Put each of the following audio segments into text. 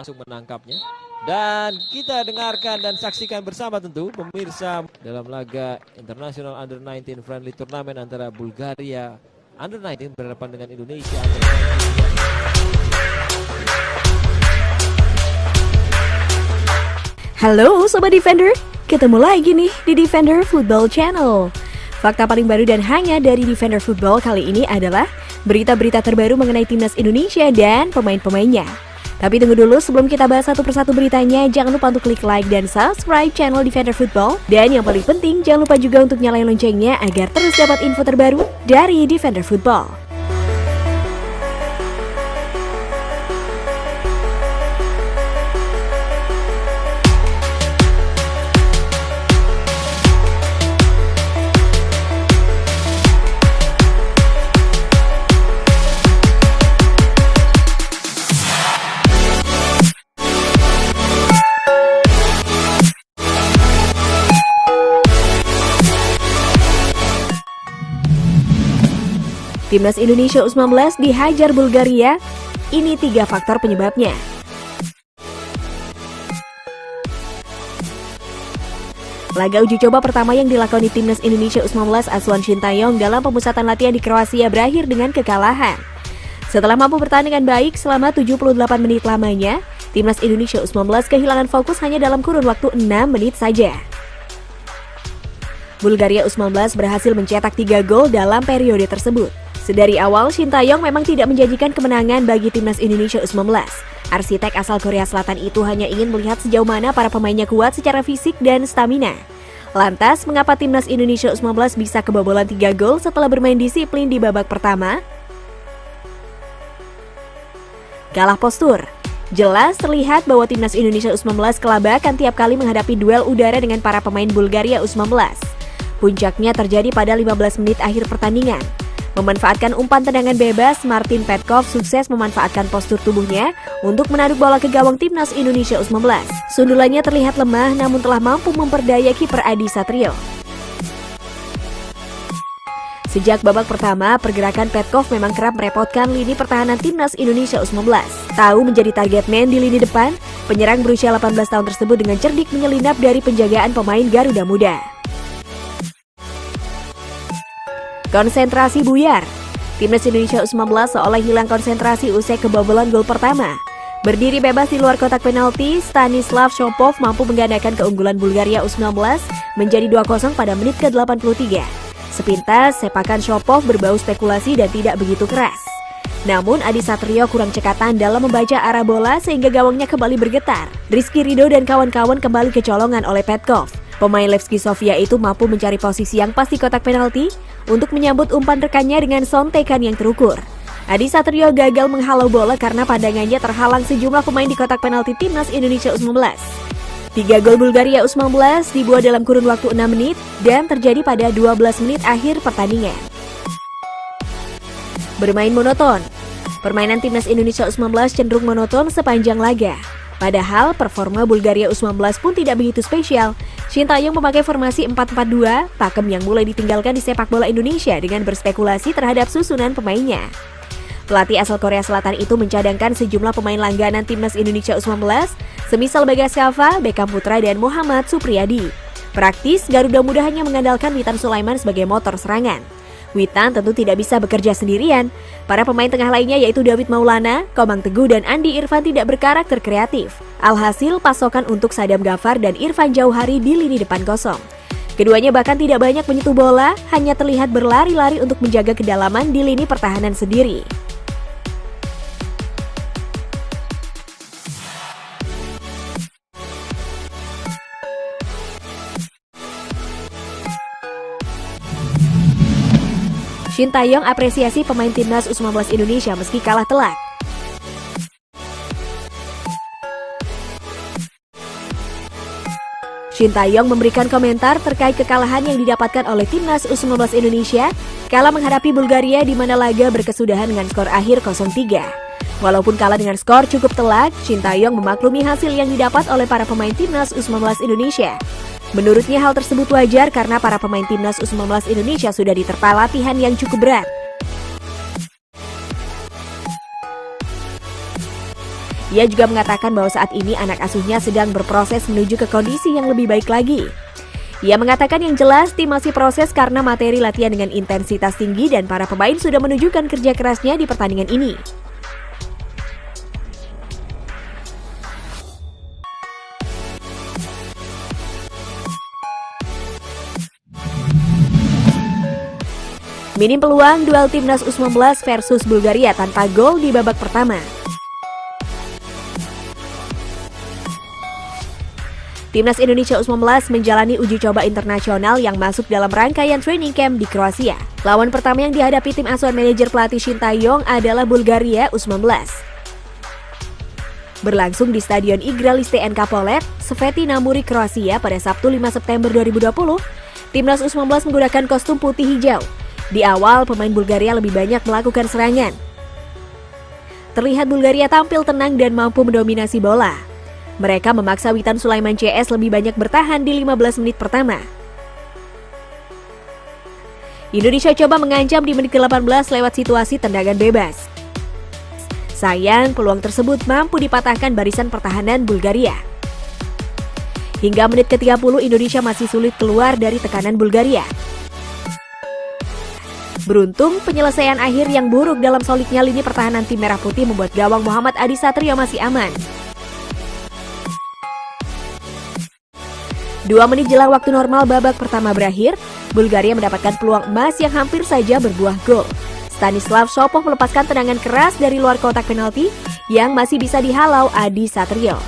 langsung menangkapnya. Dan kita dengarkan dan saksikan bersama tentu pemirsa dalam laga International Under-19 Friendly Turnamen antara Bulgaria Under-19 berhadapan dengan Indonesia Under-19. Halo Sobat Defender, ketemu lagi nih di Defender Football Channel. Fakta paling baru dan hangat dari Defender Football kali ini adalah berita-berita terbaru mengenai timnas Indonesia dan pemain-pemainnya. Tapi tunggu dulu, sebelum kita bahas satu persatu beritanya, jangan lupa untuk klik like dan subscribe channel Defender Football. Dan yang paling penting, jangan lupa juga untuk nyalain loncengnya agar terus dapat info terbaru dari Defender Football. Timnas Indonesia U19 dihajar Bulgaria, ini 3 faktor penyebabnya. Laga uji coba pertama yang dilakoni Timnas Indonesia U19 asuhan Shin Tae-yong dalam pemusatan latihan di Kroasia berakhir dengan kekalahan. Setelah mampu bertahan dengan baik selama 78 menit lamanya, Timnas Indonesia U19 kehilangan fokus hanya dalam kurun waktu 6 menit saja. Bulgaria U19 berhasil mencetak 3 gol dalam periode tersebut. Sedari awal, Shin Tae-yong memang tidak menjanjikan kemenangan bagi Timnas Indonesia U19. Arsitek asal Korea Selatan itu hanya ingin melihat sejauh mana para pemainnya kuat secara fisik dan stamina. Lantas, mengapa Timnas Indonesia U19 bisa kebobolan 3 gol setelah bermain disiplin di babak pertama? Kalah postur. Jelas terlihat bahwa Timnas Indonesia U19 kelabakan tiap kali menghadapi duel udara dengan para pemain Bulgaria U19. Puncaknya terjadi pada 15 menit akhir pertandingan. Memanfaatkan umpan tendangan bebas, Martin Petkov sukses memanfaatkan postur tubuhnya untuk menaduk bola ke gawang Timnas Indonesia U19. Sundulannya terlihat lemah namun telah mampu memperdaya kiper Adi Satrio. Sejak babak pertama, pergerakan Petkov memang kerap merepotkan lini pertahanan Timnas Indonesia U19. Tahu menjadi target man di lini depan, penyerang berusia 18 tahun tersebut dengan cerdik menyelinap dari penjagaan pemain Garuda Muda. Konsentrasi buyar. Timnas Indonesia U19 seolah hilang konsentrasi usai kebobolan gol pertama. Berdiri bebas di luar kotak penalti, Stanislav Shopov mampu menggandakan keunggulan Bulgaria U19 menjadi 2-0 pada menit ke-83. Sepintas, sepakan Shopov berbau spekulasi dan tidak begitu keras. Namun Adi Satrio kurang cekatan dalam membaca arah bola sehingga gawangnya kembali bergetar. Rizky Ridho dan kawan-kawan kembali kecolongan oleh Petkov. Pemain Levski Sofia itu mampu mencari posisi yang pas di kotak penalti untuk menyambut umpan rekannya dengan sontekan yang terukur. Adi Satrio gagal menghalau bola karena pandangannya terhalang sejumlah pemain di kotak penalti Timnas Indonesia U19. 3 gol Bulgaria U19 dibuat dalam kurun waktu 6 menit dan terjadi pada 12 menit akhir pertandingan. Bermain monoton. Permainan Timnas Indonesia U19 cenderung monoton sepanjang laga. Padahal performa Bulgaria U19 pun tidak begitu spesial. Shin Tae-yong memakai formasi 4-4-2, pakem yang mulai ditinggalkan di sepak bola Indonesia dengan berspekulasi terhadap susunan pemainnya. Pelatih asal Korea Selatan itu mencadangkan sejumlah pemain langganan Timnas Indonesia U19, semisal Bagas Kava, Beckham Putra, dan Muhammad Supriyadi. Praktis, Garuda Muda hanya mengandalkan Witan Sulaiman sebagai motor serangan. Witan tentu tidak bisa bekerja sendirian. Para pemain tengah lainnya yaitu David Maulana, Komang Teguh, dan Andi Irfan tidak berkarakter kreatif. Alhasil, pasokan untuk Sadam Ghaffar dan Irfan Jauhari di lini depan kosong. Keduanya bahkan tidak banyak menyentuh bola, hanya terlihat berlari-lari untuk menjaga kedalaman di lini pertahanan sendiri. Shin Tae-yong apresiasi pemain Timnas U19 Indonesia meski kalah telak. Shin Tae-yong memberikan komentar terkait kekalahan yang didapatkan oleh Timnas U19 Indonesia kala menghadapi Bulgaria di mana laga berkesudahan dengan skor akhir 0-3. Walaupun kalah dengan skor cukup telak, Shin Tae-yong memaklumi hasil yang didapat oleh para pemain Timnas U19 Indonesia. Menurutnya hal tersebut wajar karena para pemain Timnas U19 Indonesia sudah diterpa latihan yang cukup berat. Ia juga mengatakan bahwa saat ini anak asuhnya sedang berproses menuju ke kondisi yang lebih baik lagi. Ia mengatakan yang jelas tim masih proses karena materi latihan dengan intensitas tinggi dan para pemain sudah menunjukkan kerja kerasnya di pertandingan ini. Minim peluang duel timnas U19 versus Bulgaria tanpa gol di babak pertama. Timnas Indonesia U19 menjalani uji coba internasional yang masuk dalam rangkaian training camp di Kroasia. Lawan pertama yang dihadapi tim asuhan manajer pelatih Shin Tae-yong adalah Bulgaria U19. Berlangsung di Stadion Igralice NK Polet, Sveti Namuri, Kroasia pada Sabtu 5 September 2020, timnas U19 menggunakan kostum putih hijau. Di awal, pemain Bulgaria lebih banyak melakukan serangan. Terlihat Bulgaria tampil tenang dan mampu mendominasi bola. Mereka memaksa Witan Sulaiman CS lebih banyak bertahan di 15 menit pertama. Indonesia coba mengancam di menit ke-18 lewat situasi tendangan bebas. Sayang, peluang tersebut mampu dipatahkan barisan pertahanan Bulgaria. Hingga menit ke-30, Indonesia masih sulit keluar dari tekanan Bulgaria. Beruntung, penyelesaian akhir yang buruk dalam solidnya lini pertahanan tim Merah Putih membuat gawang Muhammad Adi Satrio masih aman. 2 menit jelang waktu normal babak pertama berakhir, Bulgaria mendapatkan peluang emas yang hampir saja berbuah gol. Stanislav Sopov melepaskan tendangan keras dari luar kotak penalti yang masih bisa dihalau Adi Satrio.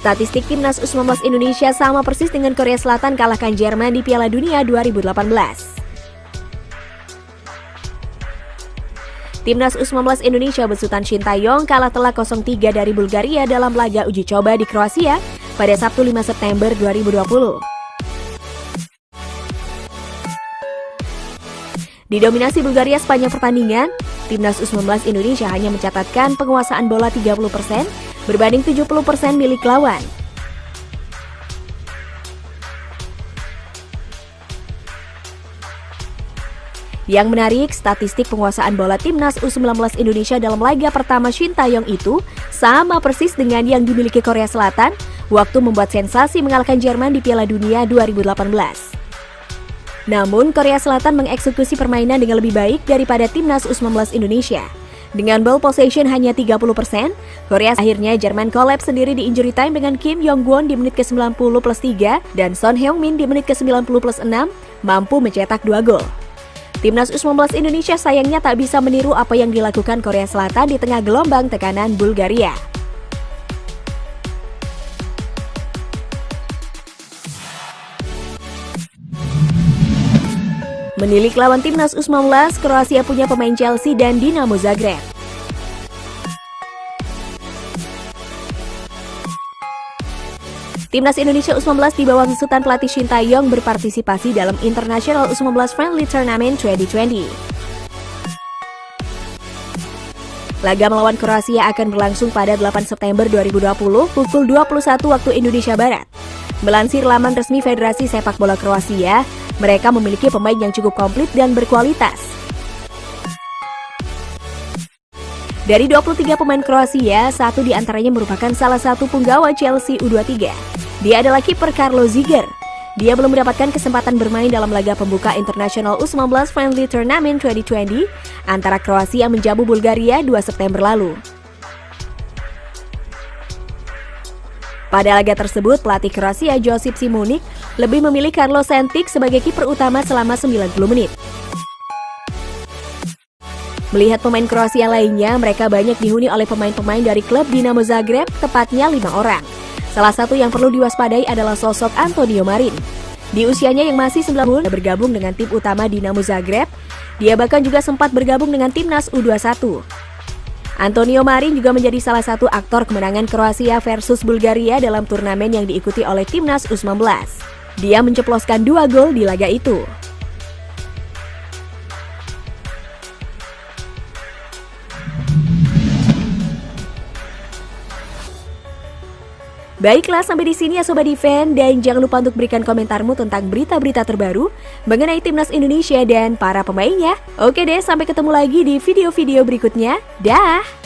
Statistik timnas U19 Indonesia sama persis dengan Korea Selatan kalahkan Jerman di Piala Dunia 2018. Timnas U19 Indonesia besutan Shin Tae-yong kalah telak 0-3 dari Bulgaria dalam laga uji coba di Kroasia pada Sabtu 5 September 2020. Didominasi Bulgaria sepanjang pertandingan, timnas U19 Indonesia hanya mencatatkan penguasaan bola 30% berbanding 70% milik lawan. Yang menarik, statistik penguasaan bola timnas U19 Indonesia dalam laga pertama Shin Tae-yong itu sama persis dengan yang dimiliki Korea Selatan waktu membuat sensasi mengalahkan Jerman di Piala Dunia 2018. Namun, Korea Selatan mengeksekusi permainan dengan lebih baik daripada timnas U19 Indonesia. Dengan ball possession hanya 30%, Korea akhirnya Jerman kolaps sendiri di injury time dengan Kim Yong-gwon di menit ke-90+3 dan Son Heung-min di menit ke-90+6 mampu mencetak 2 gol. Timnas U19 Indonesia sayangnya tak bisa meniru apa yang dilakukan Korea Selatan di tengah gelombang tekanan Bulgaria. Menilik lawan timnas U19, Kroasia punya pemain Chelsea dan Dinamo Zagreb. Timnas Indonesia U19 di bawah besutan pelatih Shin Tae-yong berpartisipasi dalam International U19 Friendly Tournament 2020. Laga melawan Kroasia akan berlangsung pada 8 September 2020 pukul 21 waktu Indonesia Barat. Melansir laman resmi Federasi Sepak Bola Kroasia, mereka memiliki pemain yang cukup komplit dan berkualitas. Dari 23 pemain Kroasia, 1 diantaranya merupakan salah satu punggawa Chelsea U23. Dia adalah kiper Carlo Ziger. Dia belum mendapatkan kesempatan bermain dalam laga pembuka International U19 Friendly Tournament 2020 antara Kroasia menjamu Bulgaria 2 September lalu. Pada laga tersebut, pelatih Kroasia Josip Simonic lebih memilih Carlo Sentic sebagai kiper utama selama 90 menit. Melihat pemain Kroasia lainnya, mereka banyak dihuni oleh pemain-pemain dari klub Dinamo Zagreb, tepatnya 5 orang. Salah satu yang perlu diwaspadai adalah sosok Antonio Marin. Di usianya yang masih 9 tahun, bergabung dengan tim utama Dinamo Zagreb, dia bahkan juga sempat bergabung dengan timnas U21. Antonio Marin juga menjadi salah satu aktor kemenangan Kroasia versus Bulgaria dalam turnamen yang diikuti oleh timnas U19. Dia menceploskan 2 gol di laga itu. Baiklah, sampai di sini ya Sobat Event, dan jangan lupa untuk berikan komentarmu tentang berita-berita terbaru mengenai Timnas Indonesia dan para pemainnya. Oke deh, sampai ketemu lagi di video-video berikutnya. Dah!